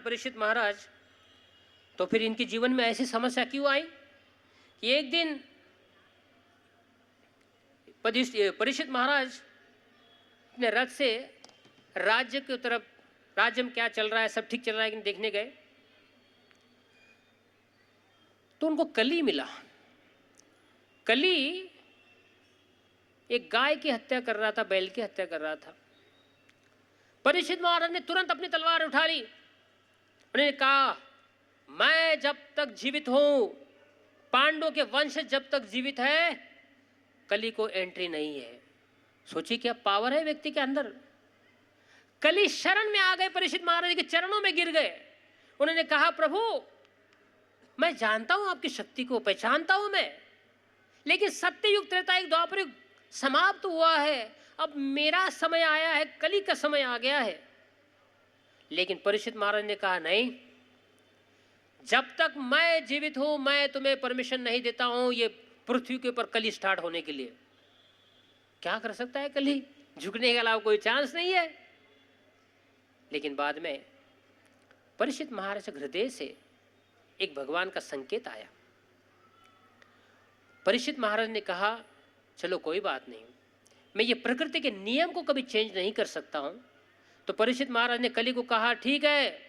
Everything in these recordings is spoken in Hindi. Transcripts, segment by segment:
परीक्षित महाराज, तो फिर इनके जीवन में ऐसी समस्या क्यों आई कि एक दिन परीक्षित महाराज अपने रथ से राज्य की तरफ, राज्य में क्या चल रहा है, सब ठीक चल रहा है कि नहीं देखने गए, तो उनको कली मिला। कली एक गाय की हत्या कर रहा था, बैल की हत्या कर रहा था। परीक्षित महाराज ने तुरंत अपनी तलवार उठा ली। उन्होंने कहा, मैं जब तक जीवित हूं, पांडवों के वंश जब तक जीवित है, कली को एंट्री नहीं है। सोचिए क्या पावर है व्यक्ति के अंदर। कली शरण में आ गए, परीक्षित महाराज के चरणों में गिर गए। उन्होंने कहा, प्रभु मैं जानता हूं आपकी शक्ति को, पहचानता हूं मैं, लेकिन सत्ययुग, त्रेतायुग, द्वापर युग समाप्त हुआ है, अब मेरा समय आया है, कली का समय आ गया है। लेकिन परीक्षित महाराज ने कहा, नहीं, जब तक मैं जीवित हूं मैं तुम्हें परमिशन नहीं देता हूं ये पृथ्वी के ऊपर कली स्टार्ट होने के लिए। क्या कर सकता है कली? झुकने के अलावा कोई चांस नहीं है। लेकिन बाद में परीक्षित महाराज के हृदय से एक भगवान का संकेत आया। परीक्षित महाराज ने कहा, चलो कोई बात नहीं, मैं ये प्रकृति के नियम को कभी चेंज नहीं कर सकता हूं। तो परीक्षित महाराज ने कली को कहा, ठीक है,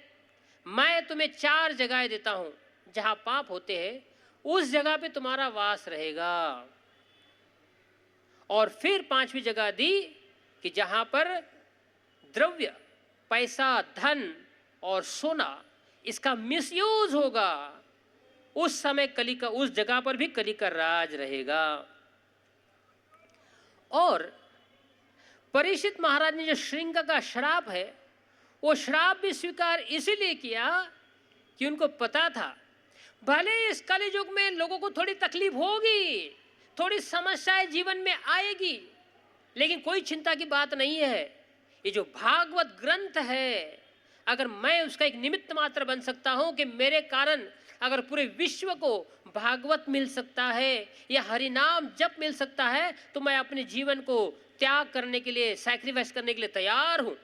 मैं तुम्हें 4 जगह देता हूं, जहां पाप होते हैं उस जगह पे तुम्हारा वास रहेगा। और फिर 5वीं जगह दी कि जहां पर द्रव्य, पैसा, धन और सोना इसका मिसयूज होगा, उस समय कली का, उस जगह पर भी कली का राज रहेगा। और परीक्षित महाराज ने जो श्रृंग का श्राप है, वो श्राप भी स्वीकार इसीलिए किया कि उनको पता था भले इस कली युग में लोगों को थोड़ी तकलीफ होगी, थोड़ी समस्याएं जीवन में आएगी, लेकिन कोई चिंता की बात नहीं है। ये जो भागवत ग्रंथ है, अगर मैं उसका एक निमित्त मात्र बन सकता हूं कि मेरे कारण अगर पूरे विश्व को भागवत मिल सकता है या हरिनाम जप मिल सकता है, तो मैं अपने जीवन को त्याग करने के लिए, सैक्रिफाइस करने के लिए तैयार हूं।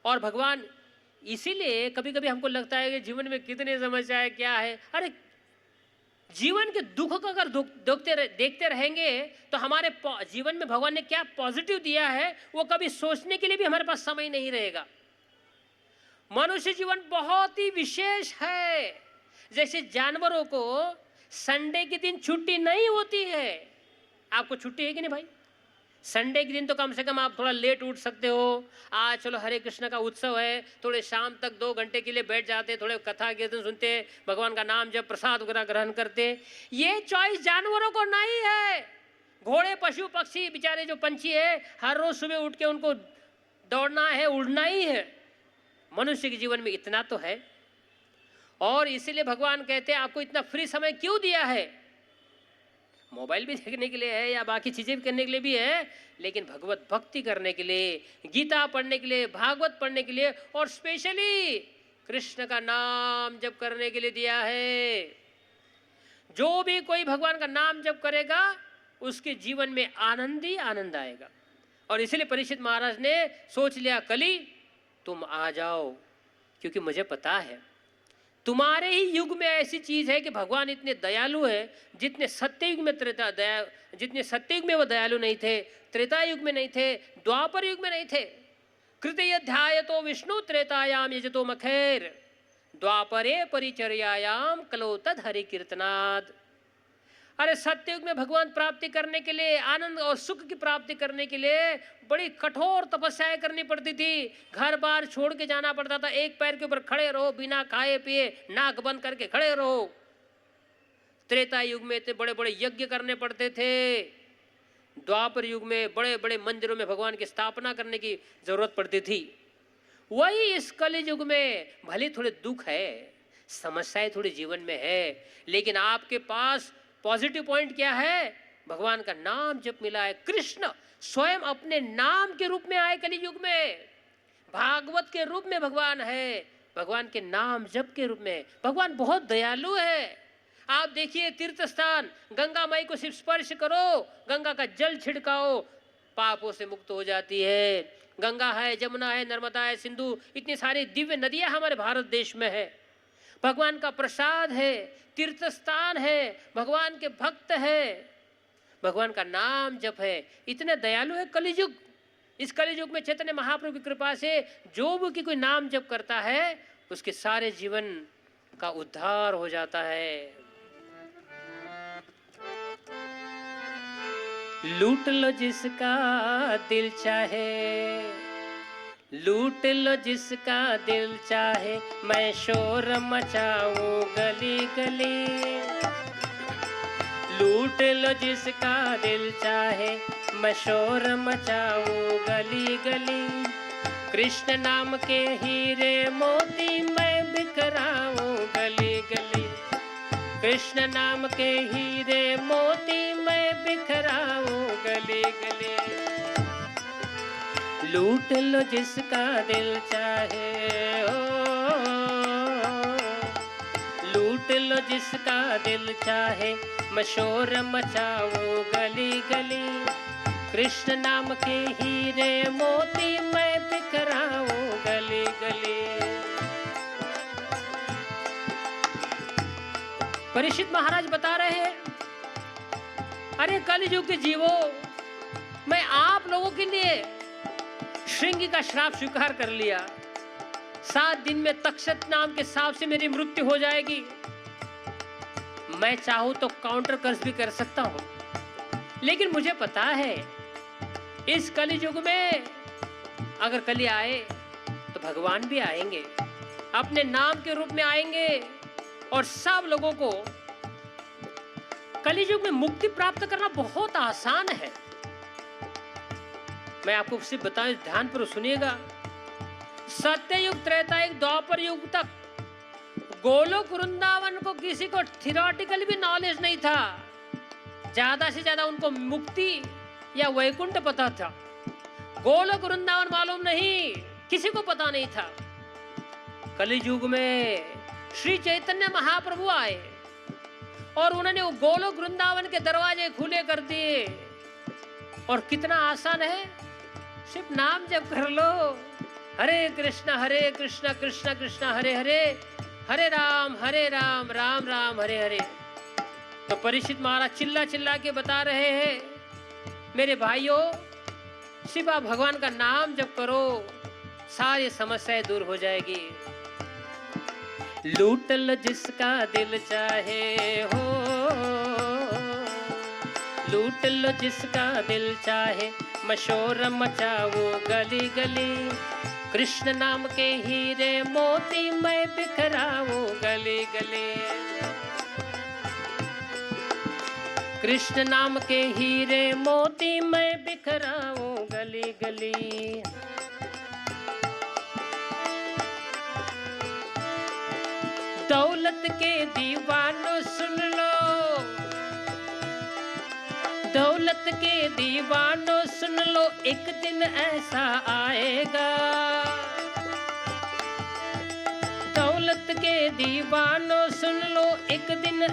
और भगवान, इसीलिए कभी कभी हमको लगता है कि जीवन में कितनी समस्याएं क्या है। अरे जीवन के दुख को अगर देखते रहेंगे तो हमारे जीवन में भगवान ने क्या पॉजिटिव दिया है वो कभी सोचने के लिए भी हमारे पास समय नहीं रहेगा। मनुष्य जीवन बहुत ही विशेष है। जैसे जानवरों को संडे के दिन छुट्टी नहीं होती है, आपको छुट्टी है कि नहीं भाई? संडे के दिन तो कम से कम आप थोड़ा लेट उठ सकते हो। आज चलो हरे कृष्ण का उत्सव है, थोड़े शाम तक 2 घंटे के लिए बैठ जाते, थोड़े कथा कीर्तन सुनते, भगवान का नाम जब प्रसाद वगैरह ग्रहण करते। ये चॉइस जानवरों को नहीं है। घोड़े, पशु, पक्षी, बेचारे जो पंछी है, हर रोज सुबह उठ के उनको दौड़ना है, उड़ना ही है। मनुष्य के जीवन में इतना तो है। और इसीलिए भगवान कहते हैं आपको इतना फ्री समय क्यों दिया है? मोबाइल भी देखने के लिए है या बाकी चीजें भी करने के लिए भी है, लेकिन भगवत भक्ति करने के लिए, गीता पढ़ने के लिए, भागवत पढ़ने के लिए, और स्पेशली कृष्ण का नाम जप करने के लिए दिया है। जो भी कोई भगवान का नाम जप करेगा उसके जीवन में आनंद ही आनंद आएगा। और इसलिए परीक्षित महाराज ने सोच लिया, कली तुम आ जाओ, क्योंकि मुझे पता है तुम्हारे ही युग में ऐसी चीज है कि भगवान इतने दयालु है, जितने सत्ययुग में जितने सत्ययुग में वो दयालु नहीं थे, त्रेता युग में नहीं थे, द्वापर युग में नहीं थे। कृतयध्याय तो विष्णु त्रेतायाम यजतो मखेर, द्वापरे परिचर्यायाम कलो तद हरि कीर्तनाद। अरे सत्ययुग में भगवान प्राप्ति करने के लिए, आनंद और सुख की प्राप्ति करने के लिए बड़ी कठोर तपस्याएं करनी पड़ती थी। घर बार छोड़ के जाना पड़ता था, एक पैर के ऊपर खड़े रहो, बिना खाए पिए नाक बंद करके खड़े रहो। त्रेता युग में इतने बड़े बड़े यज्ञ करने पड़ते थे। द्वापर युग में बड़े बड़े मंदिरों में भगवान की स्थापना करने की जरूरत पड़ती थी। वही इस कलि युग में भले थोड़े दुख है, समस्याएं थोड़ी जीवन में है, लेकिन आपके पास पॉजिटिव पॉइंट क्या है? भगवान का नाम जब मिला है। कृष्ण स्वयं अपने नाम के रूप में आए कलि युग में, भागवत के रूप में भगवान है, भगवान के नाम जप के रूप में। भगवान बहुत दयालु है। आप देखिए तीर्थ स्थान, गंगा माई को सिर्फ स्पर्श करो, गंगा का जल छिड़काओ, पापों से मुक्त हो जाती है। गंगा है, जमुना है, नर्मदा है, सिंधु, इतनी सारी दिव्य नदियां हमारे भारत देश में है। भगवान का प्रसाद है, तीर्थ स्थान है, भगवान के भक्त है, भगवान का नाम जप है। इतने दयालु है कलियुग। इस कलियुग में चैतन्य महाप्रभु की कृपा से जो भी कोई नाम जप करता है उसके सारे जीवन का उद्धार हो जाता है। लूट लो जिसका दिल चाहे, लूट लो जिसका दिल चाहे, मैं शोर मचाऊं गली गली। लूट लो जिसका दिल चाहे, मैं शोर मचाऊं गली गली। कृष्ण नाम के हीरे मोती मैं बिखराऊं गली गली। कृष्ण नाम के हीरे मोती मैं बिखराऊं गली गली। लूट लो जिसका दिल चाहे, लूट लो जिसका दिल चाहे, मैं शोर मचाऊं गली गली। कृष्ण नाम के हीरे मोती मैं बिखराऊं गली गली। परीक्षित महाराज बता रहे हैं, अरे कलियुग के जीवो, मैं आप लोगों के लिए श्रृंगी का श्राप स्वीकार कर लिया। 7 दिन में तक्षक नाम के सांप से मेरी मृत्यु हो जाएगी। मैं चाहूं तो काउंटर कर्ज भी कर सकता हूं, लेकिन मुझे पता है इस कलियुग में अगर कली आए तो भगवान भी आएंगे, अपने नाम के रूप में आएंगे और सब लोगों को कलियुग में मुक्ति प्राप्त करना बहुत आसान है। मैं आपको सिर्फ बताऊं, ध्यान पर सुनिएगा। सत्ययुग, त्रेतायुग, द्वापर युग तक गोलोक वृंदावन को किसी को थियोरेटिकल भी नॉलेज नहीं था। ज्यादा से ज्यादा उनको मुक्ति या वैकुंठ पता था, गोलोक वृंदावन मालूम नहीं, किसी को पता नहीं था। कलियुग में श्री चैतन्य महाप्रभु आए और उन्होंने वो गोलोक वृंदावन के दरवाजे खुले कर दिए। और कितना आसान है, सिर्फ नाम जप कर लो, हरे कृष्ण कृष्ण कृष्ण हरे हरे, हरे राम राम राम हरे हरे। तो परीक्षित महाराज चिल्ला चिल्ला के बता रहे हैं, मेरे भाइयों, सिर्फ आप भगवान का नाम जप करो, सारी समस्याएं दूर हो जाएगी। लूट लो जिसका दिल चाहे हो, लूट लो जिसका दिल चाहे, मैं शोर मचाऊं गली गली। कृष्ण नाम के हीरे मोती मैं बिखराऊं गली गली। कृष्ण नाम के हीरे मोती मैं बिखराऊं गली गली। दौलत के दीवानों सुन लो, दौलत के दीवानों सुन लो, एक दिन ऐसा आएगा। दौलत के दीवानों सुन लो, एक दिन